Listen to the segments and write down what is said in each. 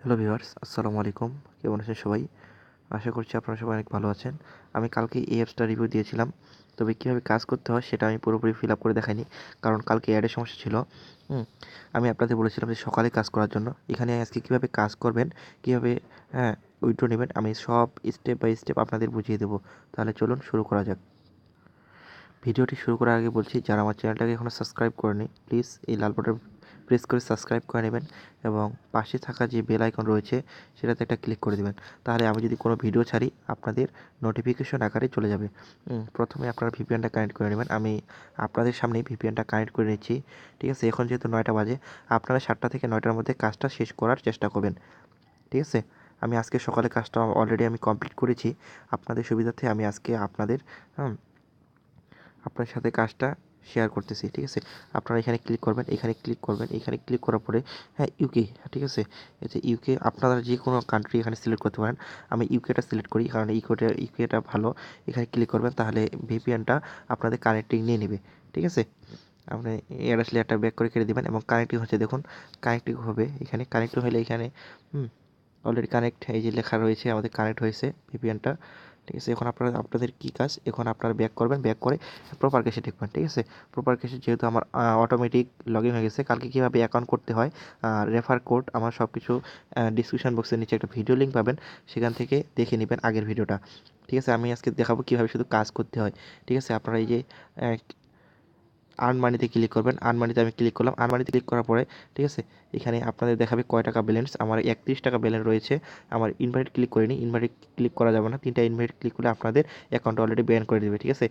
Hello viewers, আসসালামু আলাইকুম। কেমন আছেন সবাই? আশা করছি আপনারা সবাই অনেক ভালো আছেন। আমি কালকে এই অ্যাপসটা রিভিউ দিয়েছিলাম। তবে কীভাবে কাজ করতে হয় সেটা আমি পুরোপুরি ফিল আপ করে দেখাইনি। কারণ কালকে অ্যাডের সমস্যা ছিল। আমি আপনাদের বলেছিলাম যে সকালে কাজ করার জন্য। এখানে আজকে কীভাবে কাজ করবেন, কীভাবে উইথড্র নেবেন, আমি সব স্টেপ বাই স্টেপ আপনাদের বুঝিয়ে দেবো। তাহলে চলুন শুরু করা যাক। ভিডিওটি শুরু করার আগে বলছি, যারা আমার চ্যানেলটাকে এখনও সাবস্ক্রাইব করেনি, প্লিজ এই লাল বাটন প্রেস করে সাবস্ক্রাইব করে নেবেন এবং পাশে থাকা যে বেল আইকন রয়েছে সেটাতে একটা ক্লিক করে দেবেন। তাহলে আমি যদি কোনো ভিডিও ছাড়ি আপনাদের নোটিফিকেশন আকারে চলে যাবে। প্রথমে আপনারা ভিপিএনটা কানেক্ট করে নেবেন। আমি আপনাদের সামনেই ভিপিএনটা কানেক্ট করে নিচ্ছি। ঠিক আছে, এখন যেহেতু 9টা বাজে, আপনারা 7টা থেকে 9টার মধ্যে কাজটা শেষ করার চেষ্টা করবেন। ঠিক আছে, আমি আজকে সকালে কাজটা অলরেডি আমি কমপ্লিট করেছি। আপনাদের সুবিধার্থে আমি আজকে আপনার সাথে কাজটা শেয়ার করতেছি। ঠিক আছে, আপনারা এখানে ক্লিক করবেন, এখানে ক্লিক করবেন, এখানে ক্লিক করার পরে ইউকে। ঠিক আছে, এই যে ইউকে, আপনারা যে কোনো কান্ট্রি এখানে সিলেক্ট করতে পারেন। আমি ইউকেটা সিলেক্ট করি কারণ ইউকেটা ভালো। এখানে ক্লিক করবেন, তাহলে ভিপিএনটা আপনাদের কানেক্টিং নিয়ে নেবে। ঠিক আছে, আপনি এর আসলে একটা ব্যাক করে কেটে দেবেন এবং কানেক্টিং হচ্ছে, দেখুন কানেক্টিং হবে। এখানে কানেক্টিং হলে এখানে অলরেডি কানেক্ট, এই যে লেখা রয়েছে আমাদের কানেক্ট হয়েছে ভিপিএনটা। ঠিক আছে, এখন আপনাদের কী কাজ, এখন আপনারা ব্যাক করবেন, ব্যাক করে প্রপার ক্যাশে টিপবেন। ঠিক আছে, প্রপার ক্যাশে যেহেতু আমার অটোমেটিক লগ ইন হয়ে গেছে, কালকে কীভাবে অ্যাকাউন্ট করতে হয়, রেফার কোড আমার সব কিছু ডিসক্রিপশন বক্সের নিচে একটা ভিডিও লিঙ্ক পাবেন, সেখান থেকে দেখে নেবেন আগের ভিডিওটা। ঠিক আছে, আমি আজকে দেখাবো কীভাবে শুধু কাজ করতে হয়। ঠিক আছে, আপনারা এই যে আর্ন মানিতে ক্লিক করবেন। আর্ন মানিতে আমি ক্লিক করলাম। আর্ন মানিতে ক্লিক করার পরে ঠিক আছে, এখানে আপনাদের দেখাবে কয় টাকা ব্যালেন্স। আমার 31 টাকা ব্যালেন্স রয়েছে। আমার ইনভাইট ক্লিক করিনি, ইনভাইট ক্লিক করা যাবে না। 3টা ইনভাইট ক্লিক করলে আপনাদের অ্যাকাউন্ট অলরেডি ব্যান করে দেবে। ঠিক আছে,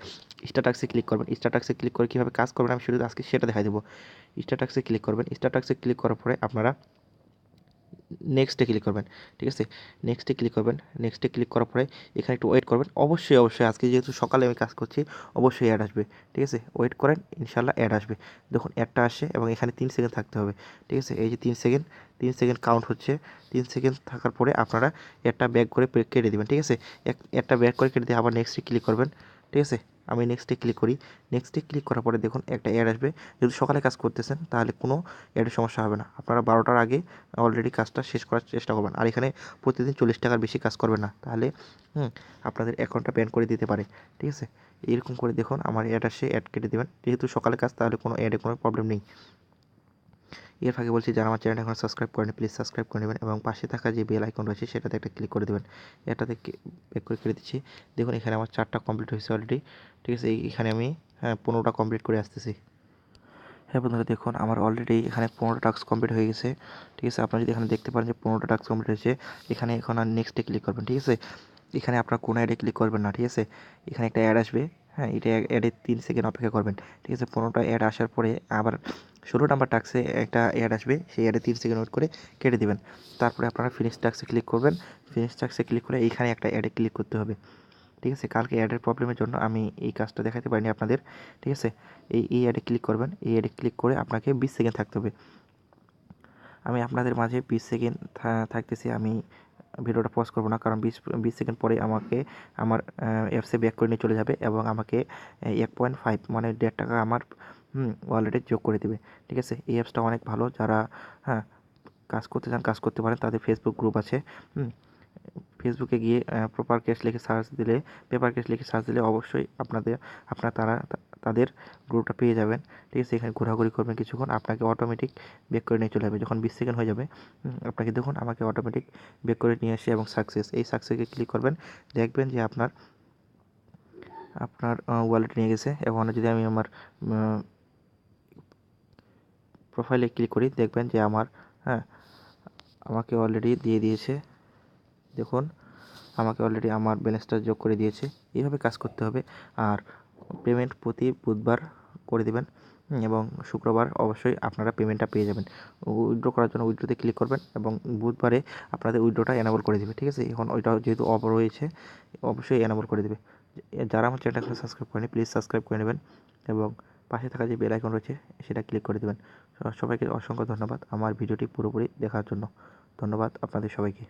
স্ট্যাটাসে ক্লিক করবেন। স্ট্যাটাসে ক্লিক করে কীভাবে কাজ করবেন আমি শুধু আজকে সেটা দেখাই দেবো। স্ট্যাটাসে ক্লিক করবেন। স্ট্যাটাসে ক্লিক করার পরে আপনারা নেক্সটে ক্লিক করবেন। ঠিক আছে, নেক্সটে ক্লিক করবেন। নেক্সটে ক্লিক করার পরে এখানে একটু ওয়েট করবেন। অবশ্যই আজকে যেহেতু সকালে আমি কাজ করছি, অবশ্যই অ্যাড আসবে। ঠিক আছে, ওয়েট করেন, ইনশাল্লাহ অ্যাড আসবে। দেখুন অ্যাডটা আসে এবং এখানে 3 সেকেন্ড থাকতে হবে। ঠিক আছে, এই যে 3 সেকেন্ড কাউন্ট হচ্ছে। 3 সেকেন্ড থাকার পরে আপনারা অ্যাডটা ব্যাক করে কেটে দেবেন। ঠিক আছে, অ্যাডটা ব্যাক করে কেটে দিয়ে আবার নেক্সটে ক্লিক করবেন। ঠিক আছে, আমি নেক্সটে ক্লিক করি। নেক্সটে ক্লিক করার পরে দেখুন একটা অ্যাড আসবে। যদি সকালে কাজ করতেছেন তাহলে কোনো অ্যাডের সমস্যা হবে না। আপনারা 12টার আগে অলরেডি কাজটা শেষ করার চেষ্টা করবেন। আর এখানে প্রতিদিন 40 টাকার বেশি কাজ করবেন না, তাহলে আপনাদের অ্যাকাউন্টটা ব্যান করে দিতে পারে। ঠিক আছে, এরকম করে দেখুন আমার অ্যাড আসে, অ্যাড কেটে দেবেন। যেহেতু সকালে কাজ, তাহলে কোনো অ্যাডে কোনো প্রবলেম নেই। এর ফাঁকে বলছি, যারা আমার চ্যানেলটা এখন সাবস্ক্রাইব করেনি, প্লিজ সাবস্ক্রাইব করে নেবেন এবং পাশে থাকা যে বেল আইকন রয়েছে সেটাতে একটা ক্লিক করে দেবেন। এটাতে ব্যাক করে কেটে দিচ্ছি। দেখুন এখানে আমার 4টা কমপ্লিট হয়েছে অলরেডি। ঠিক আছে, এখানে আমি 15টা কমপ্লিট করে আসতেছি। হ্যাঁ বন্ধুরা, দেখুন আমার অলরেডি এখানে 15টা টাস্ক কমপ্লিট হয়ে গেছে। ঠিক আছে, আপনারা যদি এখানে দেখতে পারেন যে 15টা টাস্ক কমপ্লিট হয়েছে, এখানে এখন আর নেক্সটে ক্লিক করবেন। ঠিক আছে, এখানে আপনার কোনো অ্যাডে ক্লিক করবেন না। ঠিক আছে, এখানে একটা অ্যাড আসবে। এটা অ্যাডে 3 সেকেন্ড অপেক্ষা করবেন। ঠিক আছে, 15টা অ্যাড আসার পরে আবার 16 নাম্বার টাস্কে একটা অ্যাড আসবে, সেই অ্যাডে 3 সেকেন্ড ওয়েট করে কেটে দেবেন। তারপরে আপনারা ফিনিশ টাস্কে ক্লিক করবেন। ফিনিশ টাস্কে ক্লিক করে এইখানে একটা অ্যাডে ক্লিক করতে হবে। ঠিক আছে, কালকে অ্যাডের প্রবলেমের জন্য আমি এই কাজটা দেখাতে পারিনি আপনাদের। ঠিক আছে, এই অ্যাডে ক্লিক করবেন। এই অ্যাডে ক্লিক করে আপনাকে 20 সেকেন্ড থাকতে হবে। আমি আপনাদের মাঝে 20 সেকেন্ড থাকতেছি। আমি ভিডিওটা পজ করবো না, কারণ 20 সেকেন্ড পরে আমাকে আমার অ্যাপসে ব্যাক করে নিয়ে চলে যাবে এবং আমাকে 1.5 মানে 1.5 টাকা আমার ওয়ালেটে যোগ করে দেবে। ঠিক আছে, এই অ্যাপসটা অনেক ভালো। যারা কাজ করতে চান, কাজ করতে পারেন। তাদের ফেসবুক গ্রুপ আছে। ফেসবুকে গিয়ে পেপার ক্যাশ লিখে সার্চ দিলে অবশ্যই তাদের গ্রুপটা পেয়ে যাবেন। ঠিক আছে, এখানে ঘোরাঘুরি করবেন কিছুক্ষণ, আপনাকে অটোমেটিক ব্যাক করে নিয়ে চলে যাবে। যখন 20 সেকেন্ড হয়ে যাবে আপনাকে দেখুন আমাকে অটোমেটিক ব্যাক করে নিয়ে আসে এবং এই সাকসেসে ক্লিক করবেন। দেখবেন যে আপনার ওয়ালেট নিয়ে গেছে। এবং যদি আমি আমার প্রোফাইলে ক্লিক করি, দেখবেন যে আমাকে অলরেডি দিয়ে দিয়েছে। দেখুন আমাকে অলরেডি আমার ব্যালেন্সটা যোগ করে দিয়েছে। এইভাবে কাজ করতে হবে। আর পেমেন্ট প্রতি বুধবার করে দেবেন এবং শুক্রবার অবশ্যই আপনারা পেমেন্টটা পেয়ে যাবেন। উইথড্র করার জন্য উইথড্রোতে ক্লিক করবেন এবং বুধবারে আপনাদের উইথড্রোটা এনাবল করে দেবে। ঠিক আছে, এখন ওইটা যেহেতু অফ রয়েছে, অবশ্যই এনাবল করে দেবে। যারা আমার চ্যানেলটা সাবস্ক্রাইব করেনি, প্লিজ সাবস্ক্রাইব করে নেবেন এবং পাশে থাকা যে বেল আইকন রয়েছে সেটা ক্লিক করে দেবেন। সবাইকে অসংখ্য ধন্যবাদ আমার ভিডিওটি পুরোপুরি দেখার জন্য। ধন্যবাদ আপনাদের সবাইকে।